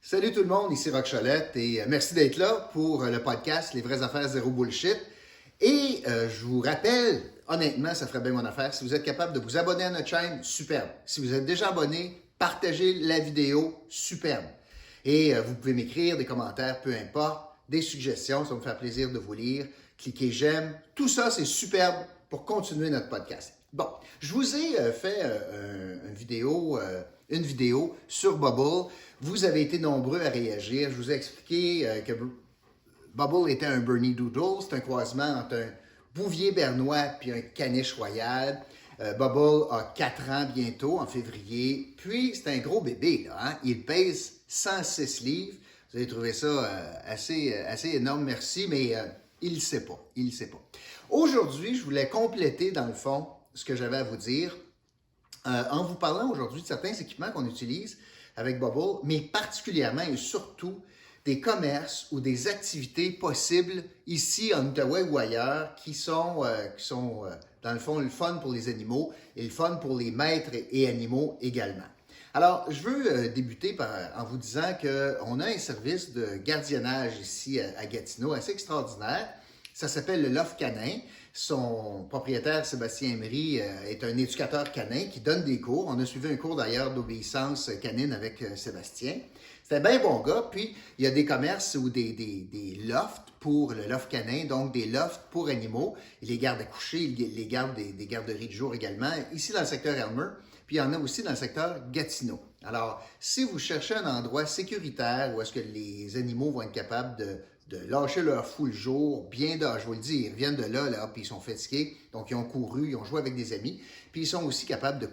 Salut tout le monde, ici Roch Cholette et merci d'être là pour le podcast Les vraies affaires zéro bullshit. Et je vous rappelle, honnêtement, ça ferait bien mon affaire, si vous êtes capable de vous abonner à notre chaîne, superbe. Si vous êtes déjà abonné, partagez la vidéo, superbe. Et vous pouvez m'écrire des commentaires, peu importe, des suggestions, ça va me faire plaisir de vous lire. Cliquez j'aime, tout ça c'est superbe pour continuer notre podcast. Bon, je vous ai fait une vidéo sur Bubble. Vous avez été nombreux à réagir. Je vous ai expliqué que Bubble était un Bernie Doodle. C'est un croisement entre un bouvier bernois et un caniche royal. Bubble a 4 ans bientôt, en février. Puis, c'est un gros bébé, là. Hein? Il pèse 106 livres. Vous avez trouvé ça assez énorme, merci, mais il ne sait pas. Il ne sait pas. Aujourd'hui, je voulais compléter, dans le fond, ce que j'avais à vous dire en vous parlant aujourd'hui de certains équipements qu'on utilise avec Bubble, mais particulièrement et surtout des commerces ou des activités possibles ici en Outaouais ou ailleurs qui sont dans le fond le fun pour les animaux et le fun pour les maîtres et animaux également. Alors, je veux débuter en vous disant qu'on a un service de gardiennage ici à Gatineau assez extraordinaire. Ça s'appelle le Loft Canin. Son propriétaire, Sébastien Emery, est un éducateur canin qui donne des cours. On a suivi un cours d'ailleurs d'obéissance canine avec Sébastien. C'est un bien bon gars. Puis, il y a des commerces ou des lofts pour le loft canin, donc des lofts pour animaux. Il les garde à coucher, il les garde des garderies de jour également, ici dans le secteur Elmer. Puis, il y en a aussi dans le secteur Gatineau. Alors, si vous cherchez un endroit sécuritaire où est-ce que les animaux vont être capables de lâcher leur fou le jour, bien d'âge, je vous le dis, ils reviennent de là, puis ils sont fatigués, donc ils ont couru, ils ont joué avec des amis, puis ils sont aussi capables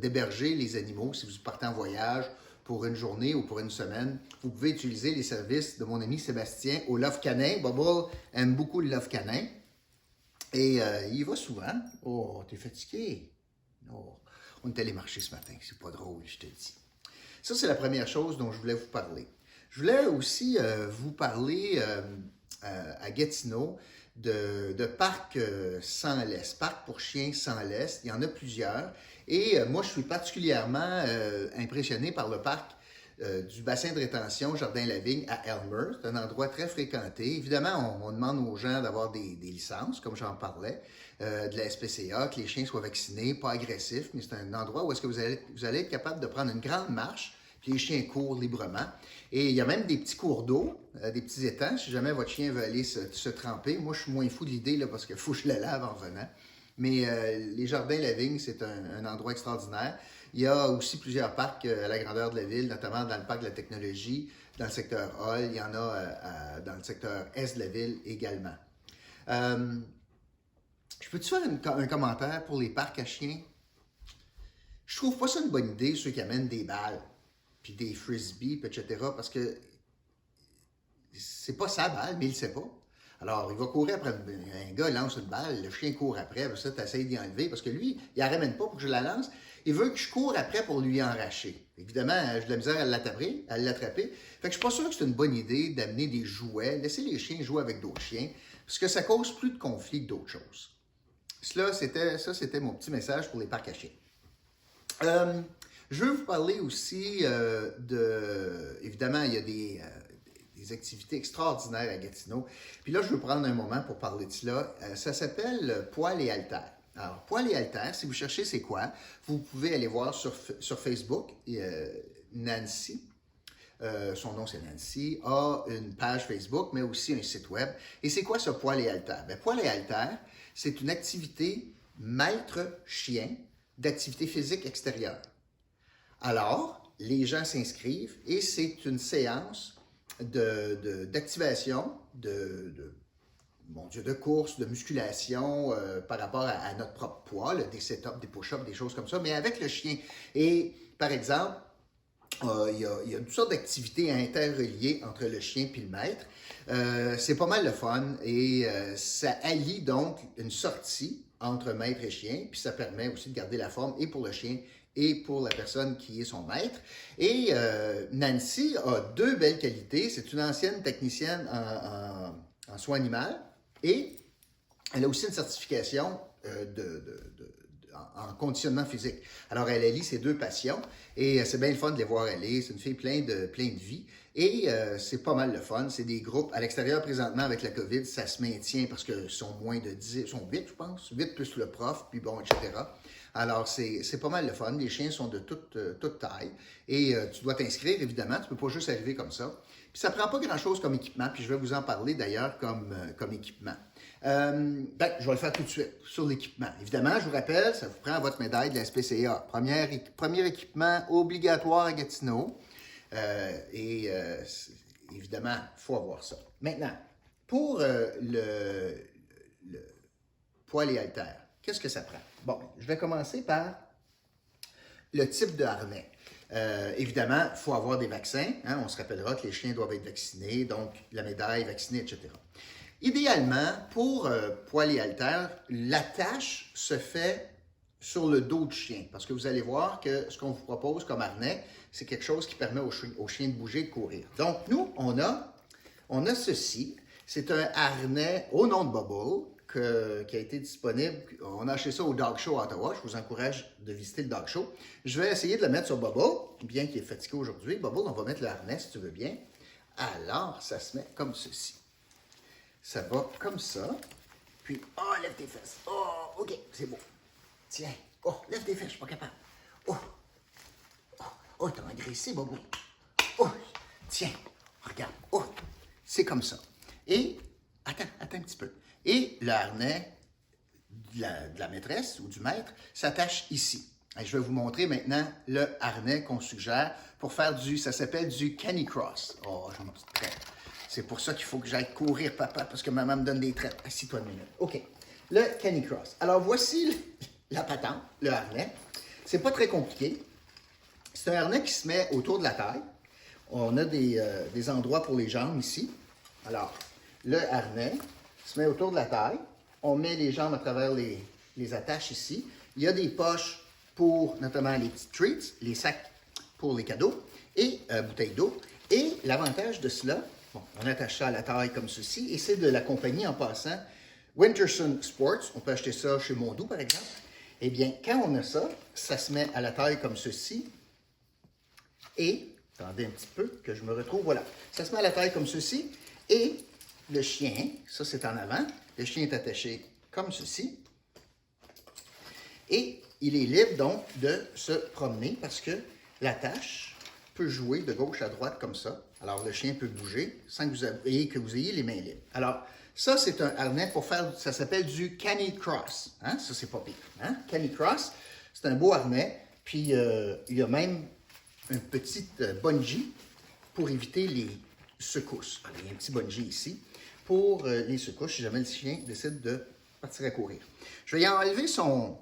d'héberger les animaux si vous partez en voyage pour une journée ou pour une semaine. Vous pouvez utiliser les services de mon ami Sébastien au Loft Canin. Bubble aime beaucoup le Loft Canin et il y va souvent. Oh, t'es fatigué? Oh, on est allé marcher ce matin, c'est pas drôle, je te dis. Ça, c'est la première chose dont je voulais vous parler. Je voulais aussi vous parler à Gatineau de parcs sans laisse, parcs pour chiens sans laisse. Il y en a plusieurs. Et moi, je suis particulièrement impressionné par le parc du bassin de rétention Jardin-la-Vigne à Elmer. C'est un endroit très fréquenté. Évidemment, on demande aux gens d'avoir des licences, comme j'en parlais, de la SPCA, que les chiens soient vaccinés, pas agressifs, mais c'est un endroit où est-ce que vous allez être capable de prendre une grande marche, puis les chiens courent librement. Et il y a même des petits cours d'eau, des petits étangs, si jamais votre chien veut aller se tremper. Moi, je suis moins fou de l'idée là, parce qu'il faut que je le lave en venant. Mais les Jardins-la-Vigne, c'est un endroit extraordinaire. Il y a aussi plusieurs parcs à la grandeur de la ville, notamment dans le parc de la technologie, dans le secteur Hall. Il y en a dans le secteur Est de la ville également. Je peux-tu faire un commentaire pour les parcs à chiens? Je trouve pas ça une bonne idée, ceux qui amènent des balles puis des frisbees, etc., parce que c'est pas sa balle, mais il le sait pas. Alors, il va courir après, un gars lance une balle, le chien court après, puis ça, tu essaies d'y enlever, parce que lui, il la ramène pas pour que je la lance, il veut que je cours après pour lui enracher. Évidemment, j'ai de la misère à l'attraper. Fait que je suis pas sûr que c'est une bonne idée d'amener des jouets, laisser les chiens jouer avec d'autres chiens, parce que ça cause plus de conflits que d'autres choses. Ça, c'était mon petit message pour les parcs à chiens. Je veux vous parler aussi évidemment, il y a des activités extraordinaires à Gatineau. Puis là, je veux prendre un moment pour parler de cela. Ça s'appelle Poils et haltères. Alors, Poils et haltères, si vous cherchez c'est quoi, vous pouvez aller voir sur Facebook. Nancy, son nom c'est Nancy, a une page Facebook, mais aussi un site web. Et c'est quoi ce Poils et haltères? Bien, Poils et haltères, c'est une activité maître-chien d'activité physique extérieure. Alors, les gens s'inscrivent et c'est une séance d'activation, de course, de musculation par rapport à notre propre poids, là, des sit-ups, des push-ups, des choses comme ça, mais avec le chien. Et par exemple, il y a toutes sortes d'activités interreliées entre le chien et le maître. C'est pas mal le fun et ça allie donc une sortie entre maître et chien, puis ça permet aussi de garder la forme et pour le chien et pour la personne qui est son maître. Et Nancy a 2 belles qualités. C'est une ancienne technicienne en soins animaux et elle a aussi une certification en conditionnement physique. Alors, elle allie ses deux passions et c'est bien le fun de les voir aller. C'est une fille pleine de vie et c'est pas mal le fun. C'est des groupes à l'extérieur présentement avec la COVID, ça se maintient parce qu'ils sont moins de 10, ils sont 8, je pense, 8 plus le prof, puis bon, etc. Alors, c'est pas mal le fun. Les chiens sont de toute taille et tu dois t'inscrire, évidemment. Tu peux pas juste arriver comme ça. Puis ça prend pas grand-chose comme équipement, puis je vais vous en parler d'ailleurs comme équipement. Je vais le faire tout de suite sur l'équipement. Évidemment, je vous rappelle, ça vous prend votre médaille de la SPCA. Premier équipement obligatoire à Gatineau. Évidemment, il faut avoir ça. Maintenant, pour le poids et haltères, qu'est-ce que ça prend? Bon, je vais commencer par le type de harnais. Évidemment, il faut avoir des vaccins. Hein? On se rappellera que les chiens doivent être vaccinés, donc la médaille, vaccinée, etc. Idéalement, pour poil et haltères, l'attache se fait sur le dos du chien. Parce que vous allez voir que ce qu'on vous propose comme harnais, c'est quelque chose qui permet au chien de bouger, de courir. Donc, nous, on a ceci. C'est un harnais au nom de Bubble qui a été disponible. On a acheté ça au Dog Show à Ottawa. Je vous encourage de visiter le Dog Show. Je vais essayer de le mettre sur Bubble, bien qu'il est fatigué aujourd'hui. Bubble, on va mettre le harnais si tu veux bien. Alors, ça se met comme ceci. Ça va comme ça. Puis, lève tes fesses. OK, c'est beau. Tiens. Lève tes fesses, je suis pas capable. T'as engraissé, Bobo. Tiens, regarde. C'est comme ça. Et, attends un petit peu. Et le harnais de la maîtresse ou du maître s'attache ici. Et je vais vous montrer maintenant le harnais qu'on suggère pour faire ça s'appelle du canicross. J'ai ma petite traite. C'est pour ça qu'il faut que j'aille courir, papa, parce que maman me donne des traites. Assis-toi une minute. OK. Le canicross. Alors, voici la patente, le harnais. C'est pas très compliqué. C'est un harnais qui se met autour de la taille. On a des endroits pour les jambes ici. Alors, le harnais se met autour de la taille. On met les jambes à travers les attaches ici. Il y a des poches pour notamment les petits treats, les sacs pour les cadeaux et bouteilles d'eau. Et l'avantage de cela, on attache ça à la taille comme ceci, et c'est de la compagnie en passant Winterson Sports. On peut acheter ça chez Mondou, par exemple. Eh bien, quand on a ça, ça se met à la taille comme ceci. Et, attendez un petit peu que je me retrouve, voilà. Ça se met à la taille comme ceci. Et le chien, ça c'est en avant, le chien est attaché comme ceci. Et il est libre donc de se promener parce que l'attache peut jouer de gauche à droite comme ça. Alors le chien peut bouger sans que vous ayez les mains libres. Alors ça c'est un harnais pour faire, ça s'appelle du canicross. Hein? Ça c'est pas pire. Hein? Canicross, c'est un beau harnais. Puis il y a même un petit bungee pour éviter les secousses. Alors, il y a un petit bungee ici pour les secousses si jamais le chien décide de partir à courir. Je vais y enlever son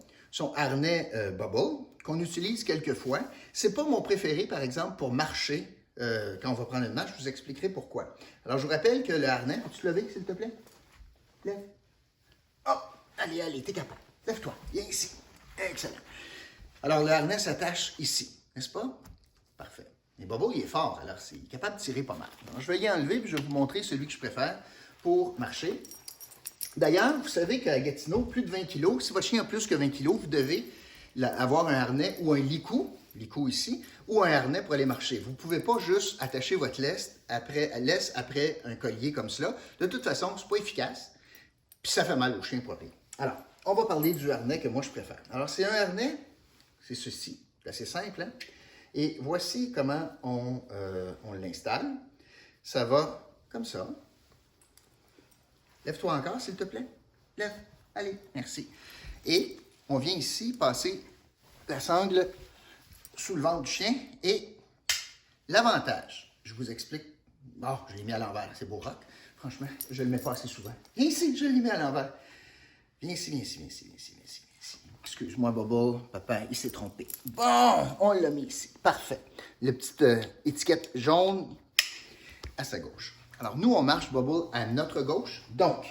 harnais Bubble qu'on utilise quelquefois. C'est pas mon préféré, par exemple, pour marcher quand on va prendre une marche. Je vous expliquerai pourquoi. Alors, je vous rappelle que le harnais... Peux-tu te lever, s'il te plaît? Lève. Allez, t'es capable. Lève-toi. Viens ici. Excellent. Alors, le harnais s'attache ici, n'est-ce pas? Parfait. Et Bobo, il est fort, alors il est capable de tirer pas mal. Alors, je vais y enlever, puis je vais vous montrer celui que je préfère pour marcher. D'ailleurs, vous savez qu'à Gatineau, plus de 20 kg, si votre chien a plus que 20 kg, vous devez avoir un harnais ou un licou ici, ou un harnais pour aller marcher. Vous ne pouvez pas juste attacher votre laisse après un collier comme cela. De toute façon, ce n'est pas efficace, puis ça fait mal au chien pour rien. Alors, on va parler du harnais que moi je préfère. Alors, c'est un harnais, c'est ceci, c'est assez simple, hein? Et voici comment on l'installe. Ça va comme ça. Lève-toi encore, s'il te plaît. Lève. Allez, merci. Et on vient ici passer la sangle sous le ventre du chien. Et l'avantage, je vous explique. Je l'ai mis à l'envers, c'est beau rock. Franchement, je ne le mets pas assez souvent. Viens ici, je l'ai mis à l'envers. Viens ici. Excuse-moi, Bobo, papa, il s'est trompé. Bon, on l'a mis ici. Parfait. La petite étiquette jaune à sa gauche. Alors, nous, on marche, Bobo, à notre gauche. Donc,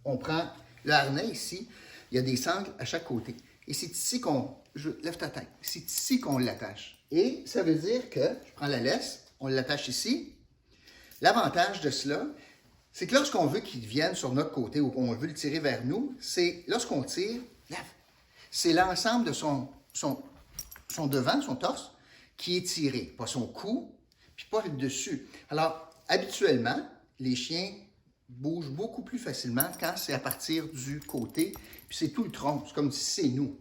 on prend le harnais ici. Il y a des sangles à chaque côté. Et c'est ici lève ta tête. C'est ici qu'on l'attache. Et ça veut dire que, je prends la laisse, on l'attache ici. L'avantage de cela, c'est que lorsqu'on veut qu'il vienne sur notre côté ou qu'on veut le tirer vers nous, c'est lorsqu'on tire, lève. c'est l'ensemble de son devant, son torse, qui est tiré, pas son cou, puis pas le dessus. Alors, habituellement, les chiens bougent beaucoup plus facilement quand c'est à partir du côté, puis c'est tout le tronc, c'est comme si c'est nous.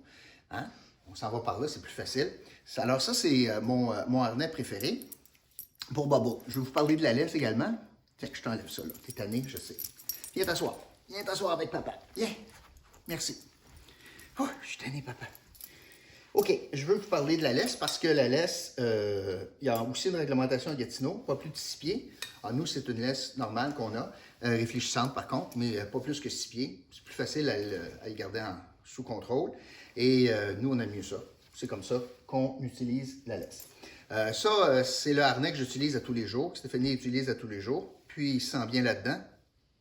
Hein? On s'en va par là, c'est plus facile. Alors ça, c'est mon harnais préféré pour Bobo. Je vais vous parler de la laisse également. Tiens, je t'enlève ça, là. T'es tanné, je sais. Viens t'asseoir. Viens t'asseoir avec papa. Viens. Merci. Oh, je suis tanné, papa. OK, je veux vous parler de la laisse parce que la laisse, il y a aussi une réglementation à Gatineau, pas plus de 6 pieds. Alors, nous, c'est une laisse normale qu'on a, réfléchissante par contre, mais pas plus que 6 pieds. C'est plus facile à le garder sous contrôle. Et nous, on aime mieux ça. C'est comme ça qu'on utilise la laisse. C'est le harnais que j'utilise à tous les jours, que Stéphanie utilise à tous les jours. Puis, il se sent bien là-dedans.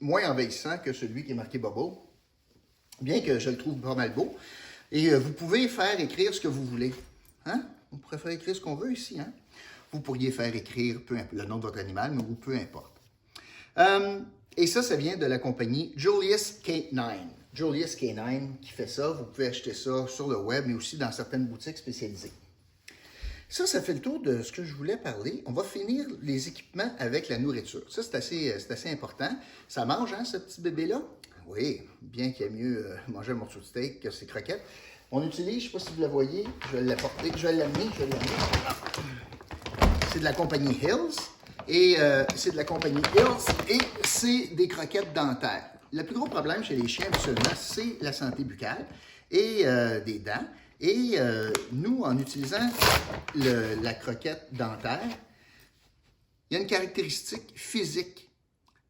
Moins envahissant que celui qui est marqué Bobo, bien que je le trouve pas mal beau. Et vous pouvez faire écrire ce que vous voulez. Hein? On pourrait faire écrire ce qu'on veut ici. Hein? Vous pourriez faire écrire le nom de votre animal, mais peu importe. Et ça vient de la compagnie Julius K9. Julius K9 qui fait ça. Vous pouvez acheter ça sur le web, mais aussi dans certaines boutiques spécialisées. Ça fait le tour de ce que je voulais parler. On va finir les équipements avec la nourriture. Ça, c'est assez important. Ça mange, hein, ce petit bébé-là? Oui, bien qu'il y ait mieux manger un morceau de steak que ses croquettes. On utilise, je ne sais pas si vous la voyez, je vais l'apporter, je vais l'amener. C'est de la compagnie Hills. Et c'est des croquettes dentaires. Le plus gros problème chez les chiens, absolument, c'est la santé buccale et des dents. Et nous, en utilisant la croquette dentaire, il y a une caractéristique physique.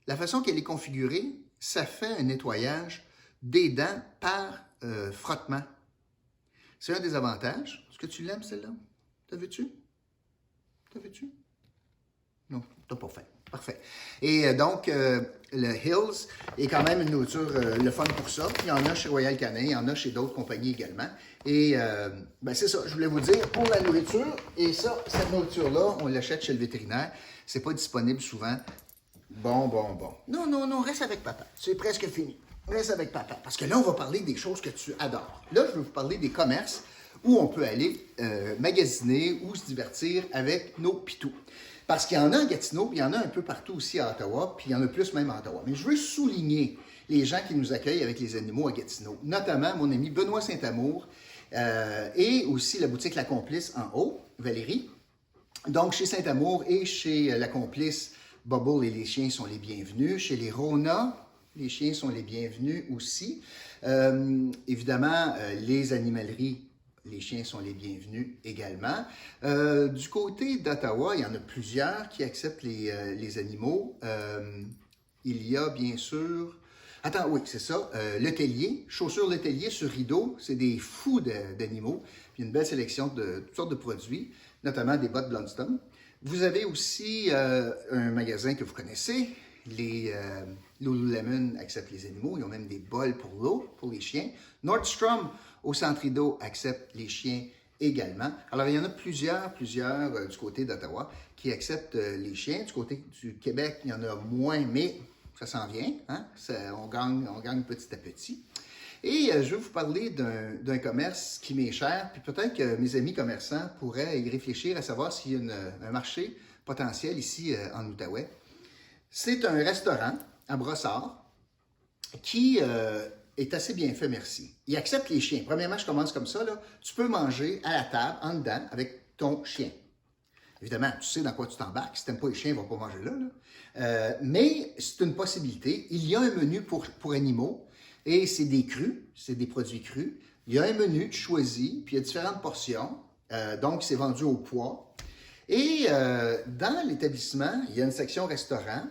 La façon qu'elle est configurée, ça fait un nettoyage des dents par frottement. C'est un des avantages. Est-ce que tu l'aimes, celle-là? T'as vu-tu? Non, t'as pas fait. Parfait. Et donc, le Hills est quand même une nourriture, le fun pour ça. Il y en a chez Royal Canin, il y en a chez d'autres compagnies également. Et c'est ça, je voulais vous dire, pour la nourriture, et ça, cette nourriture-là, on l'achète chez le vétérinaire. C'est pas disponible souvent. Bon. Non, reste avec papa. C'est presque fini. Reste avec papa. Parce que là, on va parler des choses que tu adores. Là, je vais vous parler des commerces où on peut aller magasiner ou se divertir avec nos pitous. Parce qu'il y en a à Gatineau, puis il y en a un peu partout aussi à Ottawa, puis il y en a plus même à Ottawa. Mais je veux souligner les gens qui nous accueillent avec les animaux à Gatineau, notamment mon ami Benoît Saint-Amour et aussi la boutique La Complice en haut, Valérie. Donc, chez Saint-Amour et chez La Complice, Bubble et les chiens sont les bienvenus. Chez les Rona, les chiens sont les bienvenus aussi. Évidemment, les animaleries, les chiens sont les bienvenus également. Du côté d'Ottawa, il y en a plusieurs qui acceptent les animaux. Il y a bien sûr... Attends, oui, c'est ça. Le Tellier, chaussures Le Tellier sur rideau, c'est des fous d'animaux. Il y a une belle sélection de toutes sortes de produits, notamment des bottes Blundstone. Vous avez aussi un magasin que vous connaissez, les Lululemon acceptent les animaux, ils ont même des bols pour l'eau, pour les chiens. Nordstrom, au centre rideau, accepte les chiens également. Alors, il y en a plusieurs du côté d'Ottawa qui acceptent les chiens. Du côté du Québec, il y en a moins, mais ça s'en vient. Hein? On gagne petit à petit. Et je vais vous parler d'un commerce qui m'est cher, puis peut-être que mes amis commerçants pourraient y réfléchir à savoir s'il y a un marché potentiel ici en Outaouais. C'est un restaurant à Brossard qui est assez bien fait, merci. Il accepte les chiens. Premièrement, je commence comme ça, là. Tu peux manger à la table, en dedans, avec ton chien. Évidemment, tu sais dans quoi tu t'embarques. Si tu n'aimes pas les chiens, ils ne vont pas manger là. Mais c'est une possibilité. Il y a un menu pour animaux. Et c'est des crus, c'est des produits crus. Il y a un menu, tu choisis, puis il y a différentes portions. Donc, c'est vendu au poids. Et dans l'établissement, il y a une section restaurant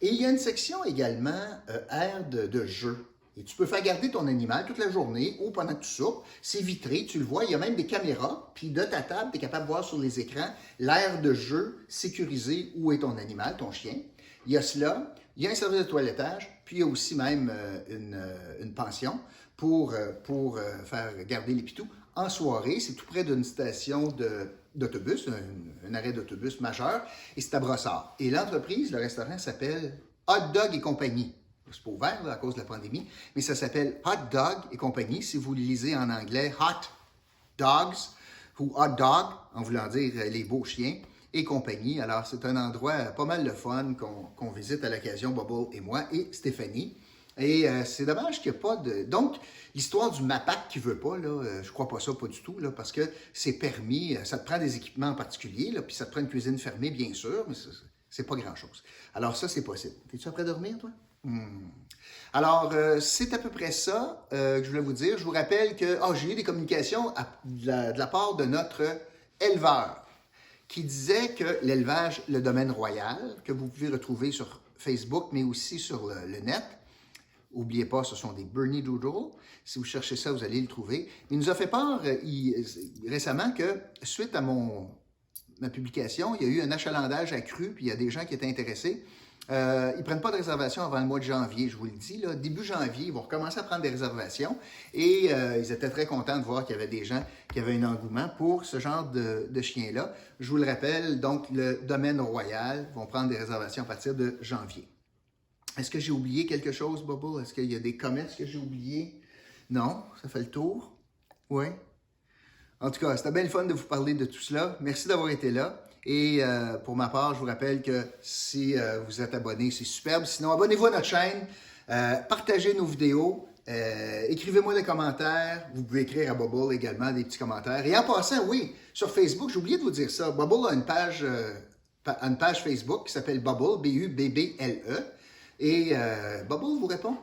et il y a une section également aire de jeu. Et tu peux faire garder ton animal toute la journée ou pendant que tu soupes. C'est vitré, tu le vois. Il y a même des caméras. Puis de ta table, tu es capable de voir sur les écrans l'aire de jeu sécurisée où est ton animal, ton chien. Il y a cela. Il y a un service de toilettage, puis il y a aussi même une pension pour faire garder les pitous en soirée. C'est tout près d'une station d'autobus, un arrêt d'autobus majeur, et c'est à Brossard. Et l'entreprise, le restaurant s'appelle Hot Dog et compagnie. c'est pas ouvert là, à cause de la pandémie, mais ça s'appelle Hot Dog et compagnie. Si vous le lisez en anglais, Hot Dogs ou Hot Dog, en voulant dire les beaux chiens et compagnie. Alors, c'est un endroit pas mal de fun qu'on visite à l'occasion, Bubble et moi et Stéphanie. Et c'est dommage qu'il n'y ait pas de... Donc, l'histoire du MAPAC qui ne veut pas, là, je crois pas ça, pas du tout, là, parce que c'est permis, ça te prend des équipements en particulier, là, puis ça te prend une cuisine fermée, bien sûr, mais c'est pas grand-chose. Alors ça, c'est possible. Es-tu prêt à dormir, toi? Alors, c'est à peu près ça que je voulais vous dire. Je vous rappelle que j'ai eu des communications de la part de notre éleveur qui disait que l'élevage, le domaine royal, que vous pouvez retrouver sur Facebook, mais aussi sur le net, n'oubliez pas, ce sont des Bernie Doodle. Si vous cherchez ça, vous allez le trouver. Il nous a fait part récemment que, suite à ma publication, il y a eu un achalandage accru, puis il y a des gens qui étaient intéressés. Ils ne prennent pas de réservation avant le mois de janvier, je vous le dis. Là, début janvier, ils vont recommencer à prendre des réservations. Et ils étaient très contents de voir qu'il y avait des gens qui avaient un engouement pour ce genre de chien-là. Je vous le rappelle, donc, le domaine royal vont prendre des réservations à partir de janvier. Est-ce que j'ai oublié quelque chose, Bubble? Est-ce qu'il y a des commerces que j'ai oubliés? Non? Ça fait le tour? Oui? En tout cas, c'était bien le fun de vous parler de tout cela. Merci d'avoir été là. Et pour ma part, je vous rappelle que si vous êtes abonné, c'est superbe. Sinon, abonnez-vous à notre chaîne. Partagez nos vidéos. Écrivez-moi des commentaires. Vous pouvez écrire à Bubble également des petits commentaires. Et en passant, oui, sur Facebook, j'ai oublié de vous dire ça. Bubble a une page Facebook qui s'appelle Bubble, B-U-B-B-L-E. Et Bubble vous répond.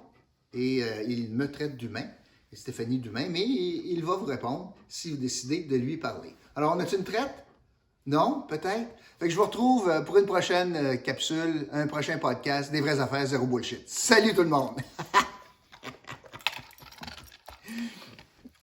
Et il me traite d'humain, et Stéphanie d'humain, mais il va vous répondre si vous décidez de lui parler. Alors, on a-t-il une traite? Non? Peut-être? Fait que je vous retrouve pour une prochaine capsule, un prochain podcast, des vraies affaires, zéro bullshit. Salut tout le monde!